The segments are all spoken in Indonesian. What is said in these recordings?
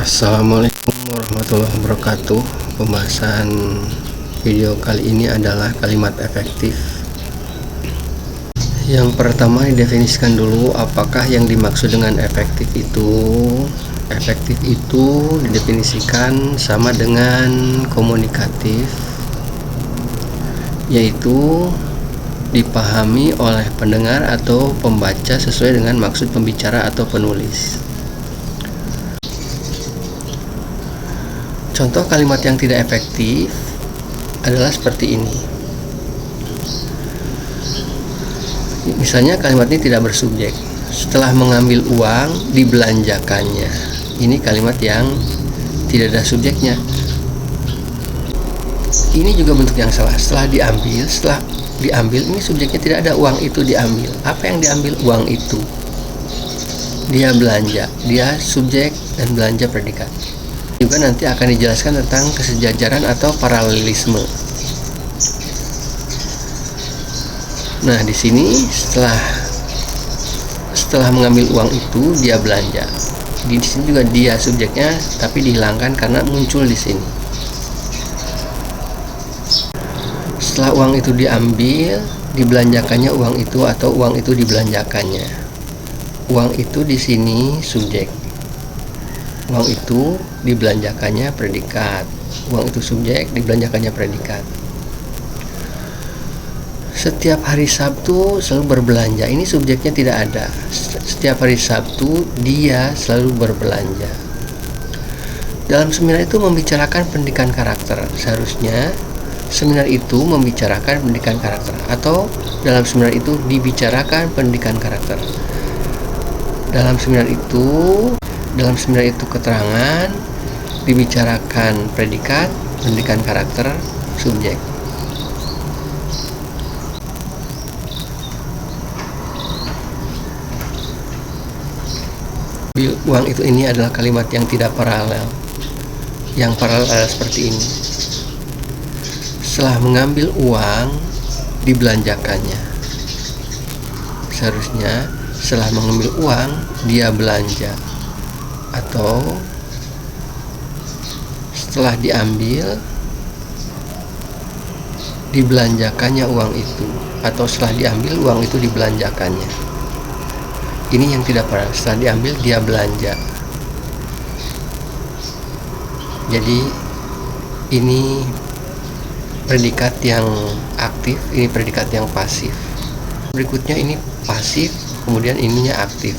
Assalamualaikum warahmatullahi wabarakatuh. Pembahasan video kali ini adalah kalimat efektif. Yang pertama, didefinisikan dulu apakah yang dimaksud dengan efektif itu. Efektif itu didefinisikan sama dengan komunikatif, yaitu dipahami oleh pendengar atau pembaca sesuai dengan maksud pembicara atau penulis. Contoh kalimat yang tidak efektif adalah seperti ini. Misalnya kalimat ini tidak bersubjek. Setelah mengambil uang, dibelanjakannya. Ini kalimat yang tidak ada subjeknya. Ini juga bentuk yang salah. Setelah diambil, ini subjeknya tidak ada, uang itu diambil. Apa yang diambil? Uang itu. Dia belanja. Dia subjek dan belanja predikat. Juga nanti akan dijelaskan tentang kesejajaran atau paralelisme. Nah, di sini setelah mengambil uang itu dia belanja. Di sini juga dia subjeknya tapi dihilangkan karena muncul di sini. Setelah uang itu diambil, dibelanjakannya uang itu atau uang itu dibelanjakannya. Uang itu di sini subjek. Uang itu dibelanjakannya predikat. Uang itu subjek, dibelanjakannya predikat. Setiap hari Sabtu selalu berbelanja. Ini subjeknya tidak ada. Setiap hari Sabtu dia selalu berbelanja. Dalam seminar itu membicarakan pendidikan karakter. Seharusnya seminar itu membicarakan pendidikan karakter, atau dalam seminar itu dibicarakan pendidikan karakter. Dalam seminar itu keterangan, dibicarakan predikat, pendidikan karakter, subjek. Uang itu ini adalah kalimat yang tidak paralel. Yang paralel adalah seperti ini. Setelah mengambil uang, dibelanjakannya. Seharusnya setelah mengambil uang, dia belanja. Atau setelah diambil, dibelanjakannya uang itu. Atau setelah diambil, uang itu dibelanjakannya. Ini yang tidak pernah. Setelah diambil, dia belanja. Jadi ini predikat yang aktif, ini predikat yang pasif. Berikutnya ini pasif, kemudian ininya aktif.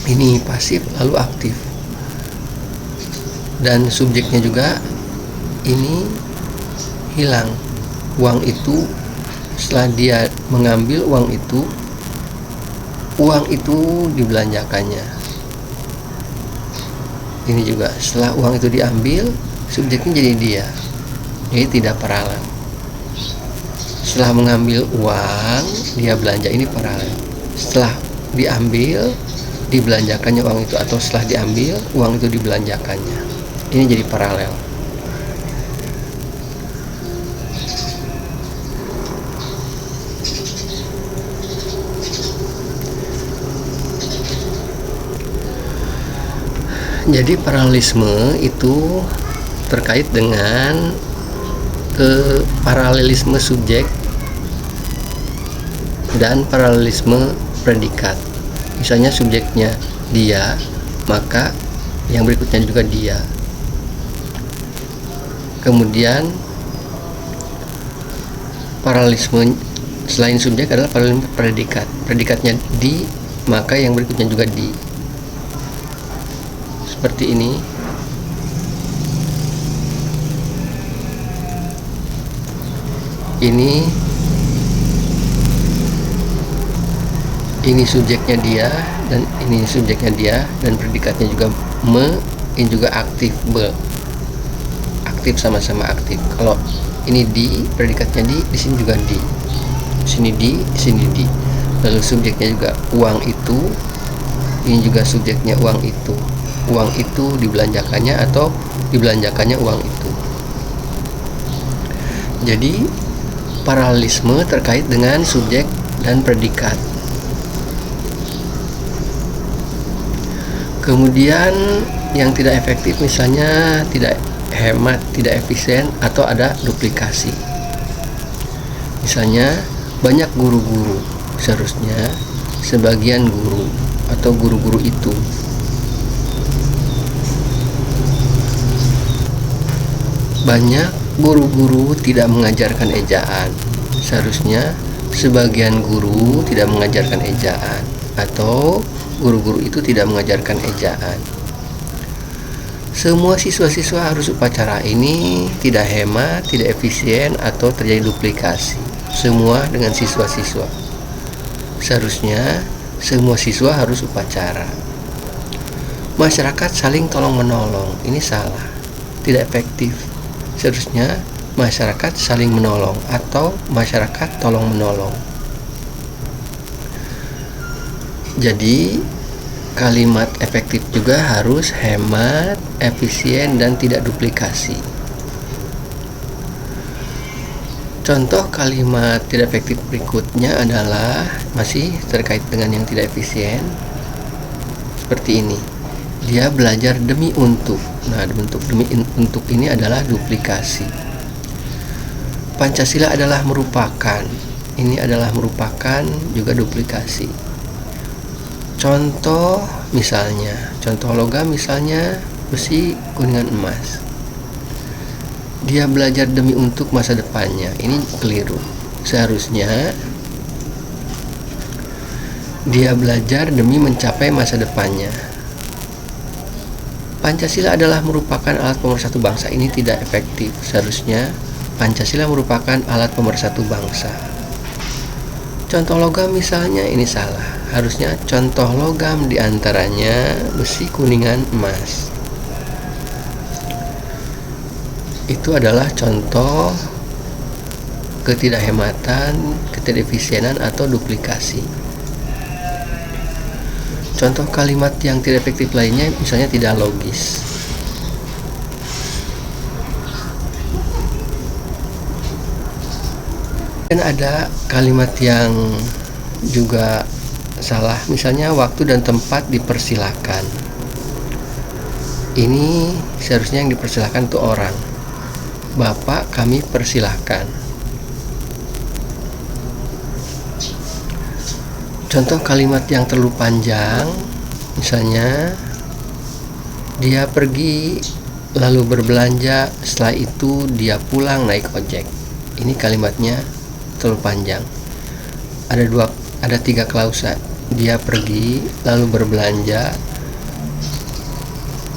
Ini pasif lalu aktif. Dan subjeknya juga ini hilang. Uang itu, setelah dia mengambil uang itu dibelanjakannya. Ini juga setelah uang itu diambil, subjeknya jadi dia. Jadi tidak paralel. Setelah mengambil uang, dia belanja, ini paralel. Setelah diambil, dibelanjakannya uang itu, atau setelah diambil, uang itu dibelanjakannya. Ini jadi paralel. Jadi paralelisme itu terkait dengan paralelisme subjek dan paralelisme predikat. Misalnya subjeknya dia, maka yang berikutnya juga dia. Kemudian paralelisme selain subjek adalah paralelisme predikat. Predikatnya di, maka yang berikutnya juga di. Seperti ini. Ini subjeknya dia, dan ini subjeknya dia, dan predikatnya juga ini juga aktif, aktif, sama-sama aktif. Kalau ini di, predikatnya di sini juga di. Sini di, sini di. Lalu subjeknya juga uang itu. Ini juga subjeknya uang itu. Uang itu dibelanjakannya atau dibelanjakannya uang itu. Jadi paralelisme terkait dengan subjek dan predikat. Kemudian yang tidak efektif misalnya tidak hemat, tidak efisien, atau ada duplikasi. Misalnya banyak guru-guru, seharusnya sebagian guru atau guru-guru itu. Banyak guru-guru tidak mengajarkan ejaan, seharusnya sebagian guru tidak mengajarkan ejaan, atau guru-guru itu tidak mengajarkan ejaan. Semua siswa-siswa harus upacara, ini tidak hemat, tidak efisien, atau terjadi duplikasi. Semua dengan siswa-siswa. Seharusnya semua siswa harus upacara. Masyarakat saling tolong-menolong, ini salah, tidak efektif. Seharusnya masyarakat saling menolong atau masyarakat tolong-menolong. Jadi kalimat efektif juga harus hemat, efisien, dan tidak duplikasi. Contoh kalimat tidak efektif berikutnya adalah masih terkait dengan yang tidak efisien. Seperti ini. Dia belajar demi untuk. Nah, bentuk demi untuk ini adalah duplikasi. Pancasila adalah merupakan. Ini adalah merupakan juga duplikasi. Contoh misalnya, contoh logam misalnya besi, kuningan, emas. Dia belajar demi untuk masa depannya. Ini keliru. Seharusnya dia belajar demi mencapai masa depannya. Pancasila adalah merupakan alat pemersatu bangsa. Ini tidak efektif. Seharusnya Pancasila merupakan alat pemersatu bangsa. Contoh logam misalnya ini salah. Harusnya contoh logam diantaranya besi, kuningan, emas. Itu adalah contoh ketidakhematan, ketidakefisienan, atau duplikasi. Contoh kalimat yang tidak efektif lainnya misalnya tidak logis. Dan ada kalimat yang juga salah, misalnya waktu dan tempat dipersilakan. Ini seharusnya yang dipersilakan itu orang. Bapak, kami persilahkan. Contoh kalimat yang terlalu panjang, misalnya dia pergi lalu berbelanja, setelah itu dia pulang naik ojek. Ini kalimatnya terlalu panjang. Ada tiga klausa. Dia pergi lalu berbelanja.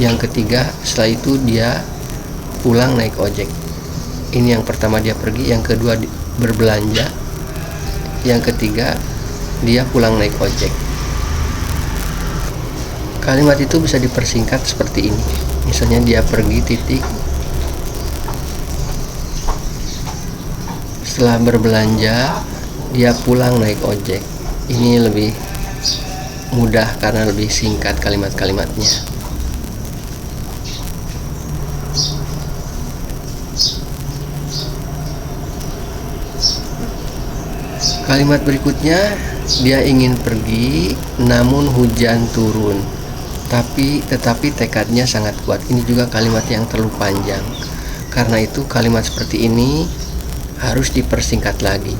Yang ketiga, setelah itu dia pulang naik ojek. Ini yang pertama dia pergi, yang kedua berbelanja, yang ketiga dia pulang naik ojek. Kalimat itu bisa dipersingkat seperti ini. Misalnya dia pergi titik, setelah berbelanja dia pulang naik ojek. Ini lebih mudah karena lebih singkat kalimat-kalimatnya. Kalimat berikutnya, dia ingin pergi namun hujan turun, tetapi tekadnya sangat kuat. Ini juga kalimat yang terlalu panjang. Karena itu kalimat seperti ini harus dipersingkat lagi.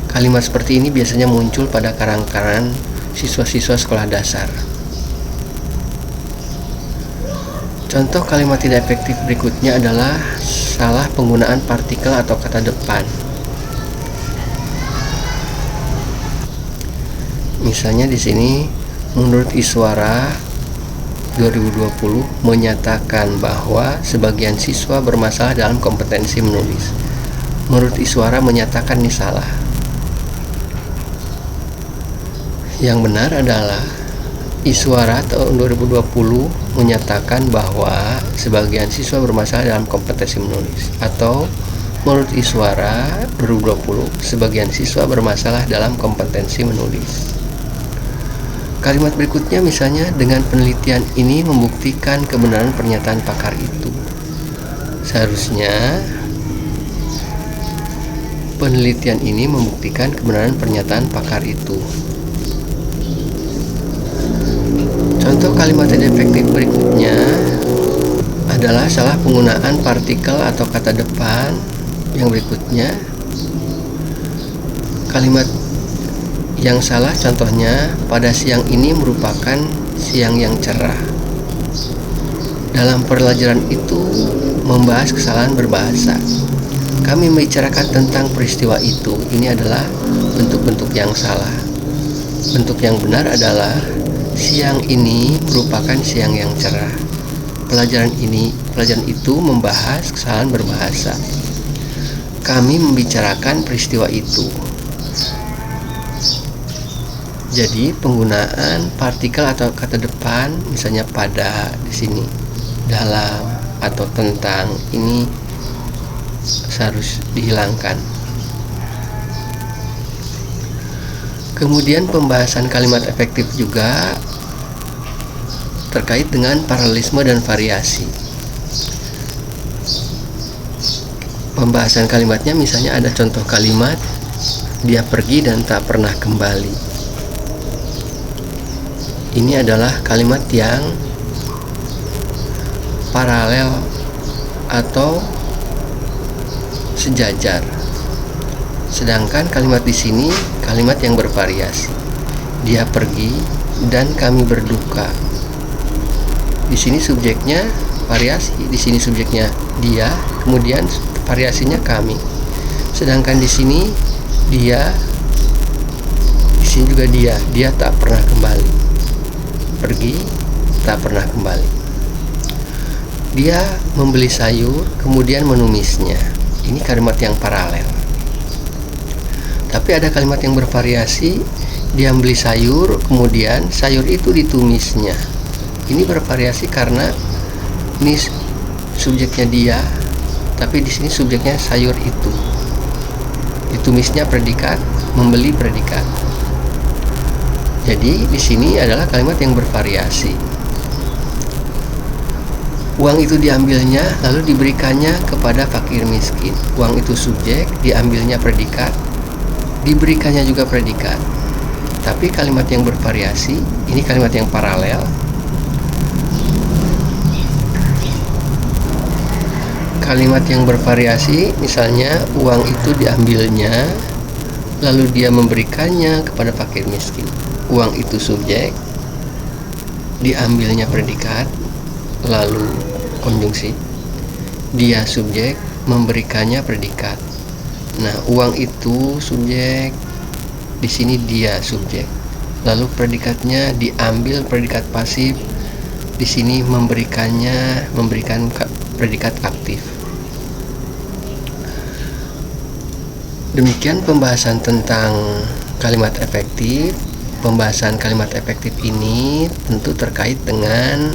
Kalimat seperti ini biasanya muncul pada karangan siswa-siswa sekolah dasar. Contoh kalimat tidak efektif berikutnya adalah salah penggunaan partikel atau kata depan. Misalnya di sini, menurut Iswara 2020 menyatakan bahwa sebagian siswa bermasalah dalam kompetensi menulis. Menurut Iswara menyatakan ini salah. Yang benar adalah Iswara tahun 2020 menyatakan bahwa sebagian siswa bermasalah dalam kompetensi menulis, atau menurut Iswara 2020 sebagian siswa bermasalah dalam kompetensi menulis. Kalimat berikutnya misalnya, dengan penelitian ini membuktikan kebenaran pernyataan pakar itu. Seharusnya penelitian ini membuktikan kebenaran pernyataan pakar itu. Contoh kalimat tidak efektif berikutnya adalah salah penggunaan partikel atau kata depan. Yang berikutnya, kalimat yang salah contohnya, pada siang ini merupakan siang yang cerah. Dalam pelajaran itu membahas kesalahan berbahasa. Kami membicarakan tentang peristiwa itu. Ini adalah bentuk-bentuk yang salah. Bentuk yang benar adalah siang ini merupakan siang yang cerah. Pelajaran itu membahas kesalahan berbahasa. Kami membicarakan peristiwa itu. Jadi penggunaan partikel atau kata depan, misalnya pada di sini, dalam atau tentang, ini harus dihilangkan. Kemudian pembahasan kalimat efektif juga terkait dengan paralelisme dan variasi. Pembahasan kalimatnya misalnya ada contoh kalimat, dia pergi dan tak pernah kembali. Ini adalah kalimat yang paralel atau sejajar. Sedangkan kalimat di sini kalimat yang bervariasi. Dia pergi dan kami berduka. Di sini subjeknya variasi, di sini subjeknya dia, kemudian variasinya kami. Sedangkan di sini dia, di sini juga dia tak pernah kembali. Pergi, tak pernah kembali. Dia membeli sayur, kemudian menumisnya. Ini kalimat yang paralel. Tapi ada kalimat yang bervariasi. Dia membeli sayur, kemudian sayur itu ditumisnya. Ini bervariasi karena ini subjeknya dia, tapi di sini subjeknya sayur itu. Ditumisnya predikat, membeli predikat. Jadi di sini adalah kalimat yang bervariasi. Uang itu diambilnya lalu diberikannya kepada fakir miskin. Uang itu subjek, diambilnya predikat, diberikannya juga predikat. Tapi kalimat yang bervariasi, ini kalimat yang paralel. Kalimat yang bervariasi, misalnya uang itu diambilnya lalu dia memberikannya kepada fakir miskin. Uang itu subjek, diambilnya predikat, lalu konjungsi. Dia subjek, memberikannya predikat. Nah, uang itu subjek, di sini dia subjek. Lalu predikatnya diambil predikat pasif, di sini memberikan predikat aktif. Demikian pembahasan tentang kalimat efektif. Pembahasan kalimat efektif ini tentu terkait dengan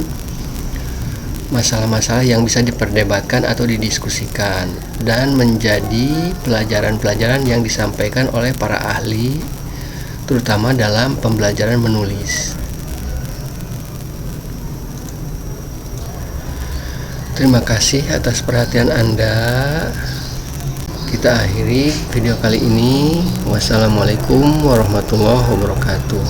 masalah-masalah yang bisa diperdebatkan atau didiskusikan dan menjadi pelajaran-pelajaran yang disampaikan oleh para ahli, terutama dalam pembelajaran menulis. Terima kasih atas perhatian Anda. Kita akhiri video kali ini. Wassalamualaikum warahmatullahi wabarakatuh.